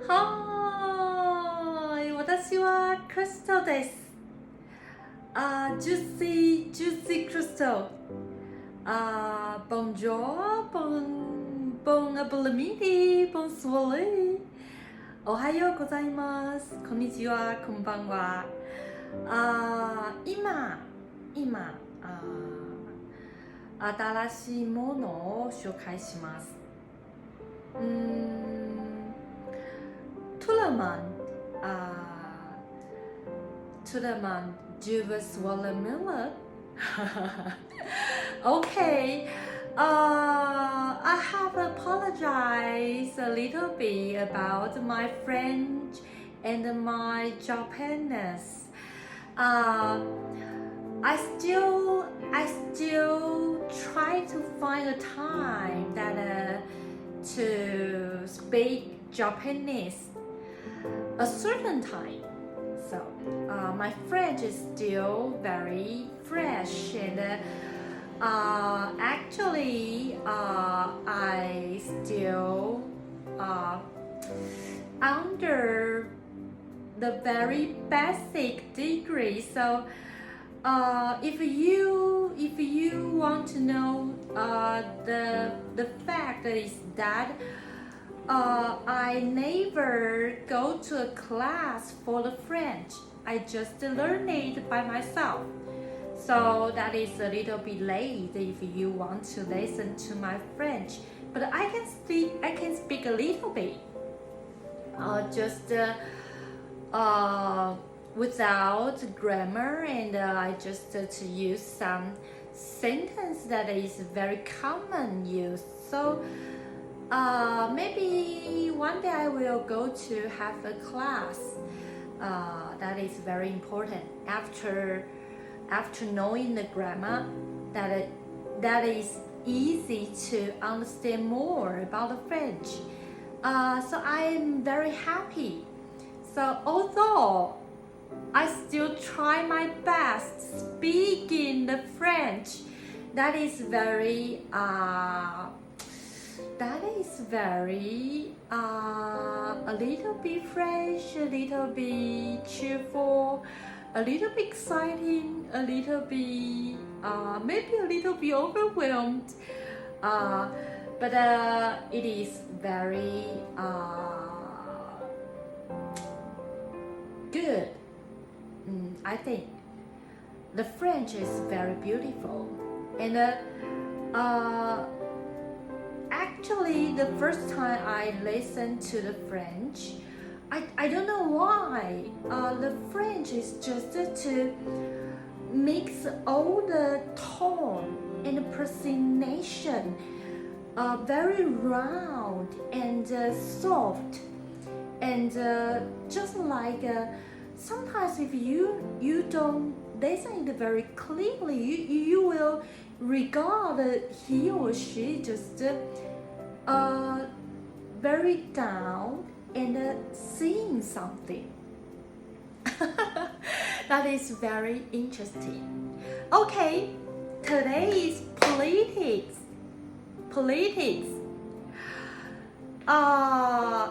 はい、私はクリスタルです。juicy crystal. Bonjour, bon après-midi, bonsoir. おはようございます。こんにちは、こんばんは。今、新しいものを紹介します。Tout le monde, je veux swallow milk. Okay, I have apologized a little bit about my French and my Japanese. I still try to find a time that to speak Japanese a certain time. So my French is still very fresh, and actually I still under the very basic degree. So if you want to know the fact is that I never go to a class for the French. I just learn it by myself. So that is a little bit late if you want to listen to my French. But I can speak a little bit. Just without grammar, and I just to use some sentence that is very common use. So maybe one day I will go to have a class. That is very important. After knowing the grammar, that is easy to understand more about the French. So I am very happy. So although I still try my best speaking the French, that is very a little bit fresh, a little bit cheerful, a little bit exciting, a little bit maybe a little bit overwhelmed, but it is very good. I think the French is very beautiful, and actually the first time I listened to the French, I don't know why the French is just to mix all the tone and pronunciation very round and soft, and just like sometimes if you don't listen it very clearly, you will regard he or she just very down and seeing something. That is very interesting. Okay, today is politics.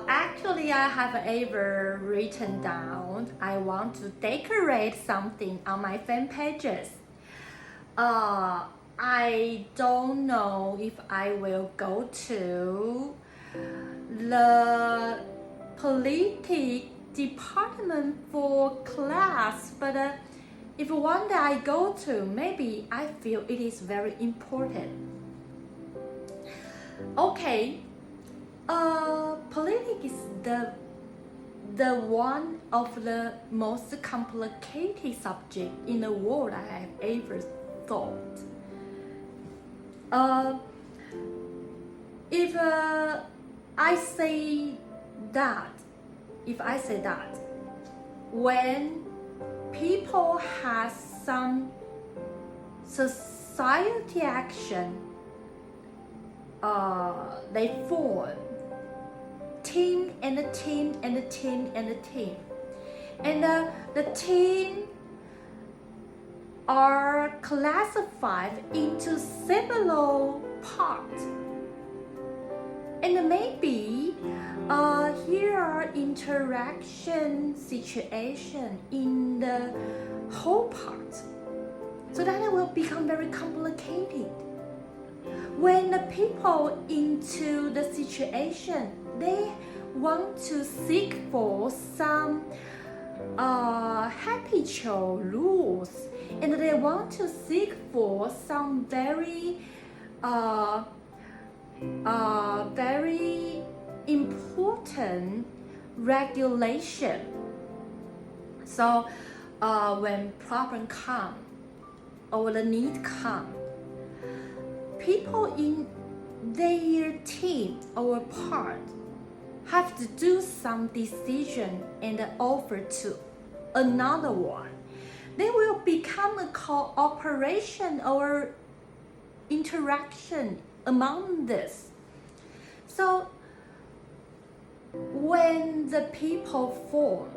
Actually, I have ever written down I want to decorate something on my fan pages. I don't know if I will go to the politique department for class, but if one day I go to, maybe I feel it is very important. Okay, politics is the one of the most complicated subject in the world I have ever thought. If I say that when people have some society action, they form team and a team and a team and a team, and the team are classified into several parts, and maybe here are in interaction situation in the whole part. So that it will become very complicated. When the people into the situation, they want to seek for some habitual rules, and they want to seek for some very important regulation. So when problem come or the need come, people in their team or part have to do some decision and offer to another one. They will become a cooperation or interaction among this. So when the people form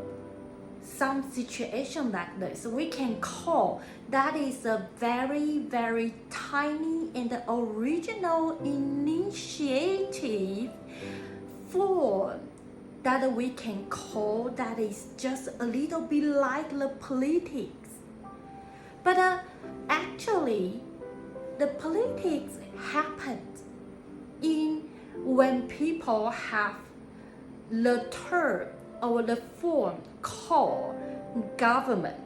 some situation like this, we can call that is a very, very tiny and original initiative form that we can call that is just a little bit like the politics. But actually, the politics happened when people have the term or the form called government.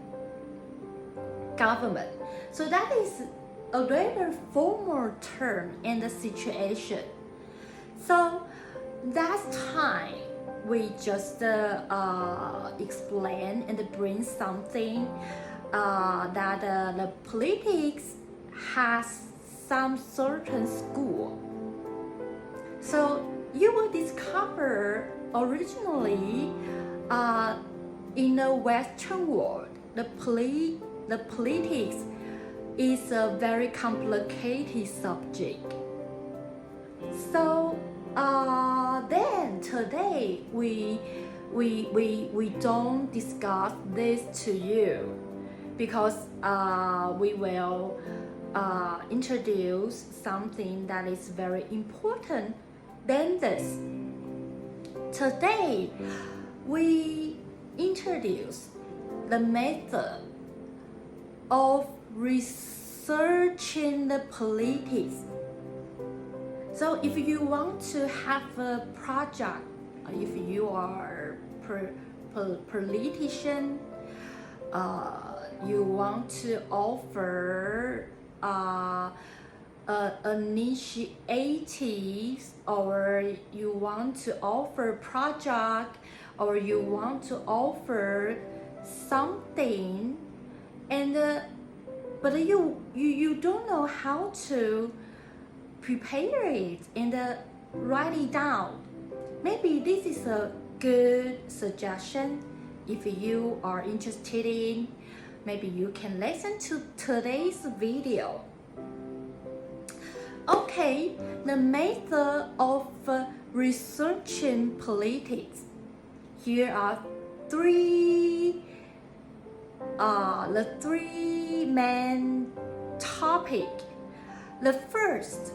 So that is a rather formal term in the situation. So that time we just explain and bring something that the politics has some certain school. So you will discover originally in the Western world, the politics is a very complicated subject. So then today we don't discuss this to you because we will introduce something that is very important than this. Today we introduce the method of researching the politics. So if you want to have a project, if you are politician, you want to offer initiatives, or you want to offer project, or you want to offer something, and but you don't know how to prepare it and write it down. Maybe this is a good suggestion. If you are interested in, maybe you can listen to today's video. Okay, the method of researching politics. Here are the three main topics. The first,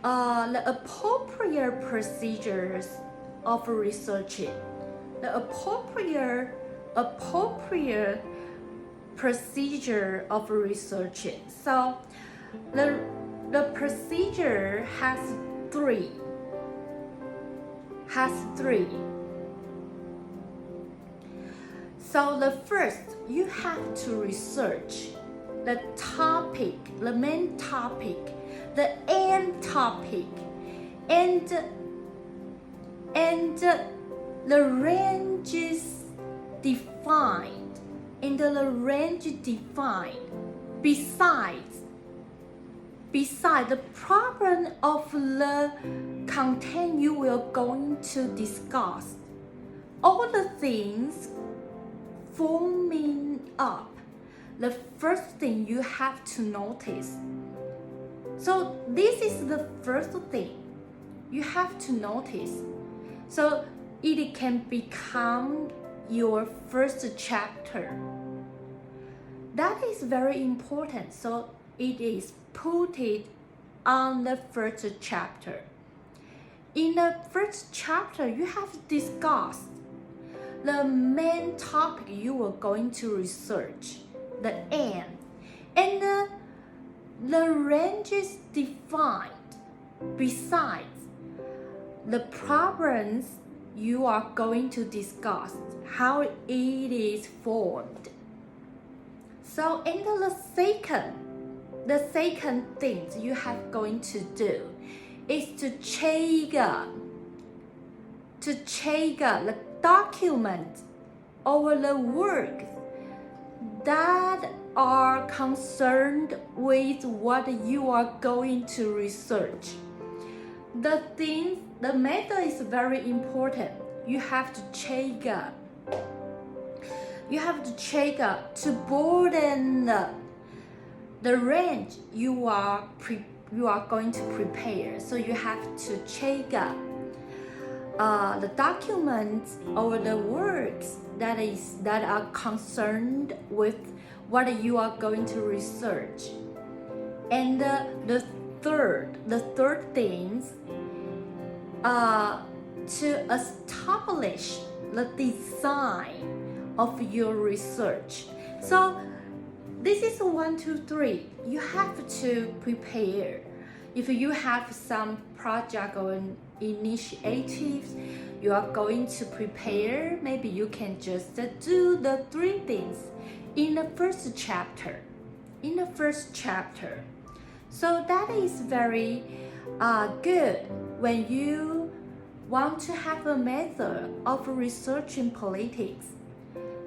the appropriate procedures of researching. The appropriate procedure of researching. So the procedure has three. So the first, you have to research the topic, the main topic, the end topic, and the range is defined. Besides the problem of the content you will going to discuss, all the things forming up, the first thing you have to notice. So this is the first thing you have to notice. So it can become your first chapter. That is very important. So it is put it on the first chapter. in the first chapter, you have discussed the main topic you are going to research, the aim, and the range is defined. Besides, the problems you are going to discuss, how it is formed. So, and the second thing you have going to do is to check the document or the work that are concerned with what you are going to research. The method is very important. You have to check to broaden the range you are going to prepare. So you have to check the documents or the works that are concerned with what you are going to research. And the third thing to establish the design of your research. So this is 1, 2, 3. You have to prepare. If you have some project or initiatives you are going to prepare, maybe you can just do the 3 things in the first chapter. So that is very good when you want to have a method of researching politics.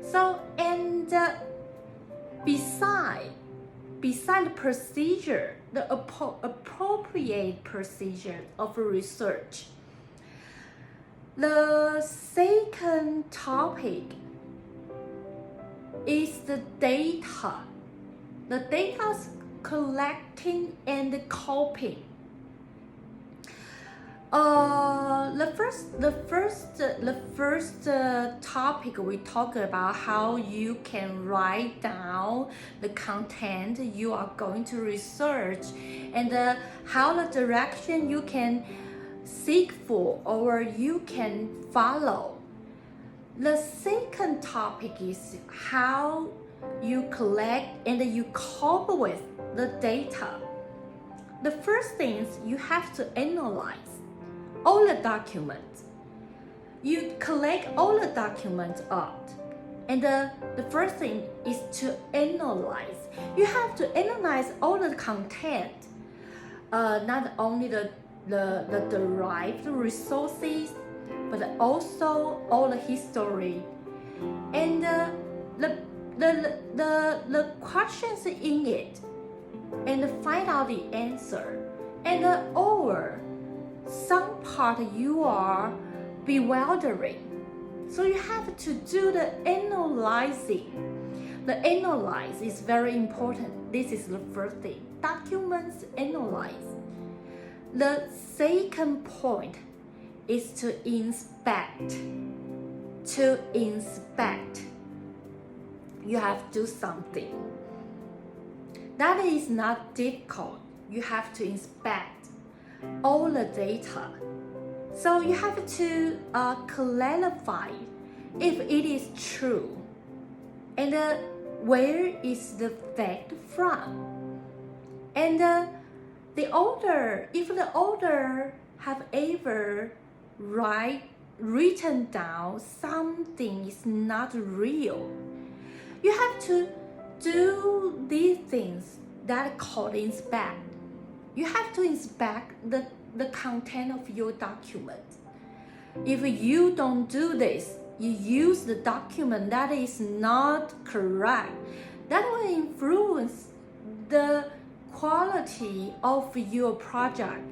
So, and beside the procedure, the appropriate procedure of research, the second topic is the data. The data's collecting and copying. The first topic we talk about how you can write down the content you are going to research and how the direction you can seek for or you can follow. The second topic is how you collect and you cope with the data. The first thing is you have to analyze all the documents. You collect all the documents out. And the first thing is to analyze. You have to analyze all the content, not only the derived resources, but also all the history. And the questions in it, and find out the answer. And or some part you are bewildering. So you have to do the analyzing. The analyze is very important. This is the first thing. Documents analyze. The second point is to inspect. You have to do something. That is not difficult. You have to inspect all the data. So you have to clarify if it is true and where is the fact from. And the author, if the author have ever written down something is not real, you have to do these things that called inspect. You have to inspect the content of your document. If you don't do this, you use the document that is not correct, that will influence the quality of your project.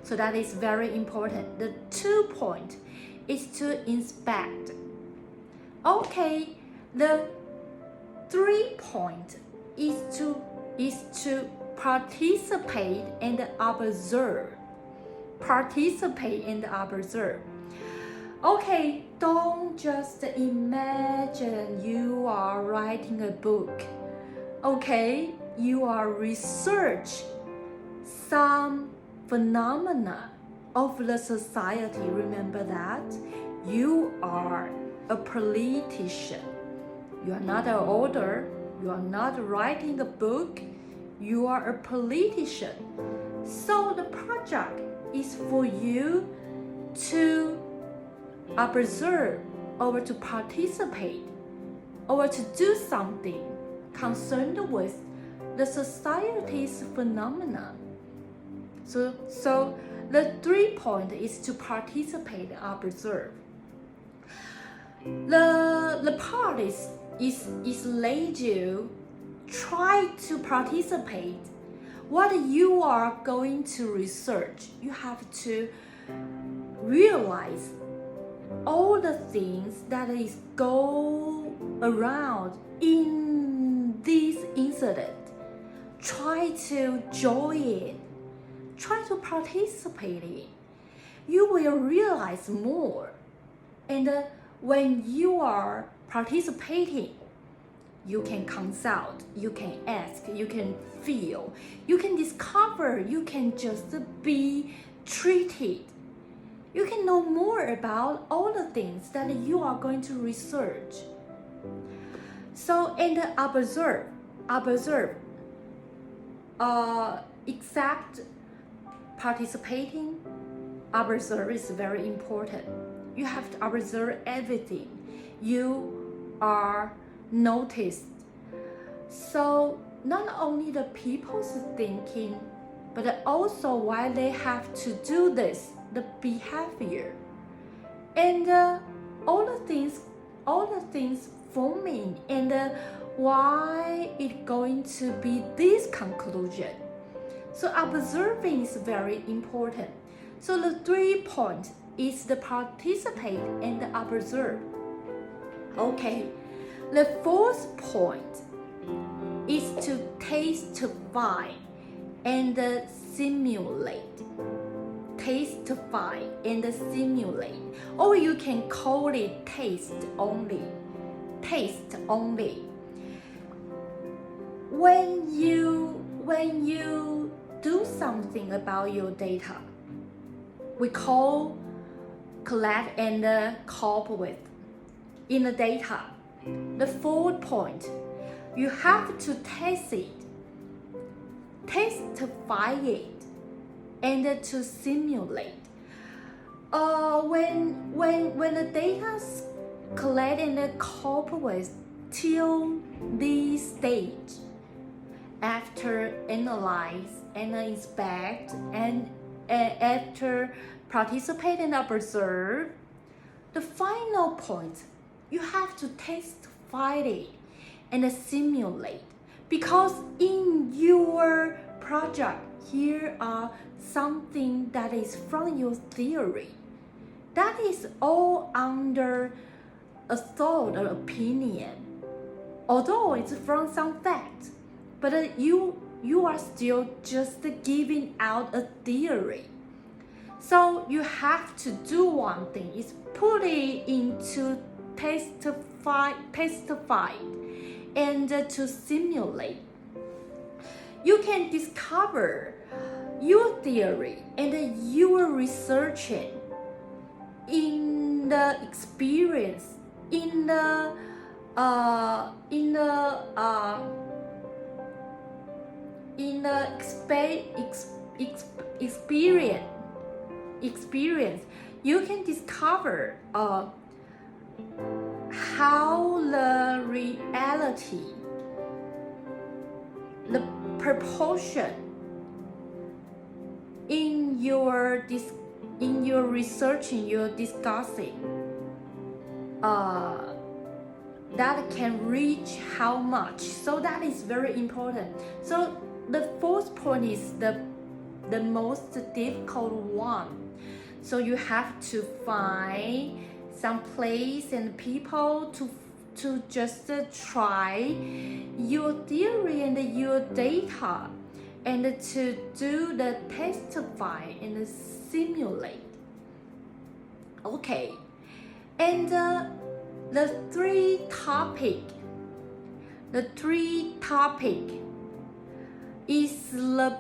So that is very important. The 2 point is to inspect. Okay, the 3 point is to participate and observe. Okay, don't just imagine you are writing a book. Okay, you are research some phenomena of the society. Remember that you are a politician. You are not an author. You are not writing a book. You are a politician. So the project is for you to observe or to participate or to do something concerned with the society's phenomena. So the 3 point is to participate and observe. The part is let you try to participate. What you are going to research, you have to realize all the things that is go around in this incident. Try to join it. Try to participate in it. You will realize more. And when you are participating, you can consult, you can ask, you can feel, you can discover, you can just be treated. You can know more about all the things that you are going to research. So, and observe, except participating, observe is very important. You have to observe everything. You are noticed. So not only the people's thinking, but also why they have to do this, the behavior, and all the things forming, and why it going to be this conclusion. So observing is very important. So the 3 points is the participate and the observe. Okay, the 4th point is to testify and simulate. Testify and simulate, or you can call it taste only. Taste only. When you do something about your data, we call collect and cope with. In the data, the 4th point, you have to test it, testify it, and to simulate. When the data collect and cope with till this stage, after analyze and inspect and after participate and observe, the final point, you have to testify it and simulate, because in your project here are something that is from your theory. That is all under a thought or opinion, although it's from some fact, but you are still just giving out a theory. So you have to do one thing, is put it into testify and to simulate. You can discover your theory and you are researching in the experience, in the experience, you can discover how the reality, the proportion in your researching, you're discussing, that can reach how much. So that is very important. So the 4th point is the most difficult one. So you have to find some place and people to just try your theory and your data, and to do the testify and simulate. Okay, and the three topic is the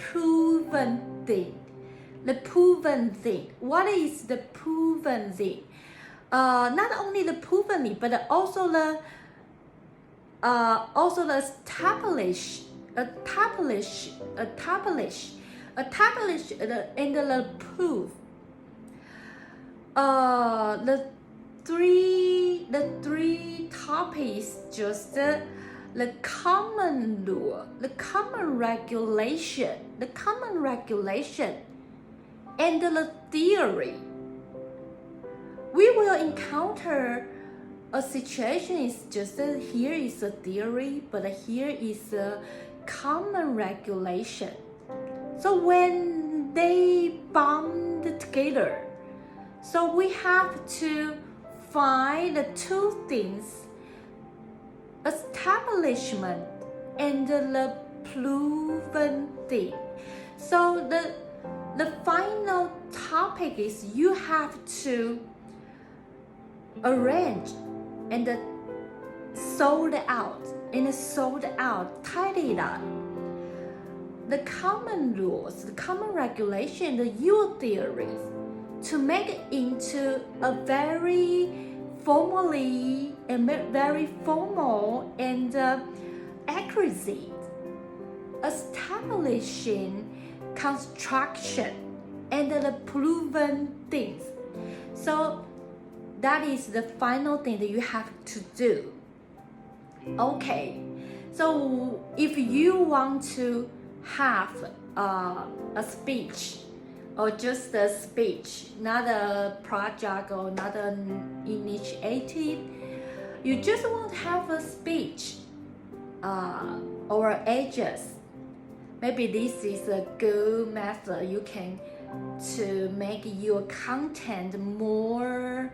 proven thing. The proven thing. What is the proven thing? Not only the proven thing, but also the established and the proof. The three topics, just the common law, the common regulation, and the theory. We will encounter a situation is just here is a theory, but here is a common regulation. So when they bond together, so we have to find the two things, establishment and the proven thing. So the final topic is you have to arrange and sort out, tidy it up. The common rules, the common regulation, the your theories, to make it into a very formal and accuracy, establishing construction and the proven things. So that is the final thing that you have to do. Okay, so if you want to have a speech, or just a speech, not a project or not an initiative, you just want to have a speech or address. Maybe this is a good method you can to make your content more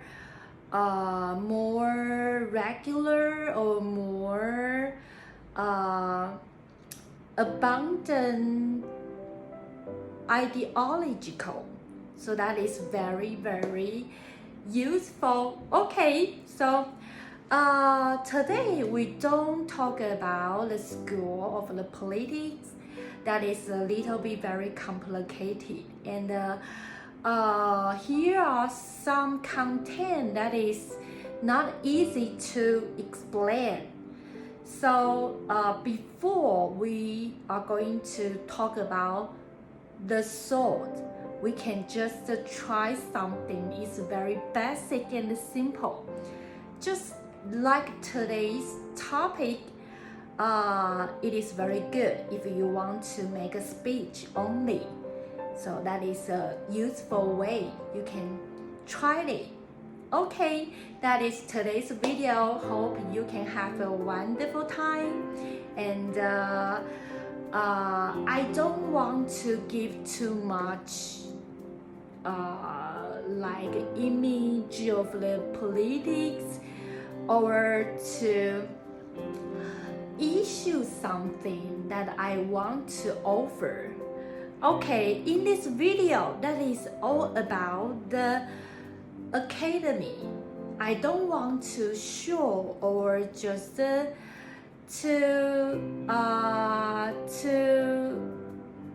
regular or more abundant, ideological. So that is very, very useful. Okay, so today we don't talk about the school of the politics. That is a little bit very complicated, and here are some content that is not easy to explain. So before we are going to talk about the sword, we can just try something. It's very basic and simple. Just like today's topic, it is very good if you want to make a speech only. So that is a useful way. You can try it. Okay, that is today's video. Hope you can have a wonderful time. And I don't want to give too much like image of the politics, or to issue something that I want to offer. Okay, in this video, that is all about the academy. I don't want to show or just to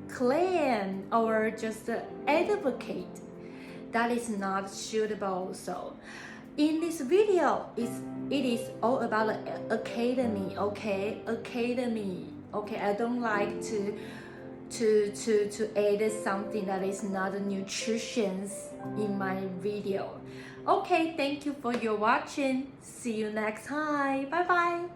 claim or just advocate. That is not suitable. So in this video, it is all about the academy. Okay, academy. Okay, I don't like to add something that is not nutrition in my video. Okay, thank you for your watching. See you next time. Bye bye.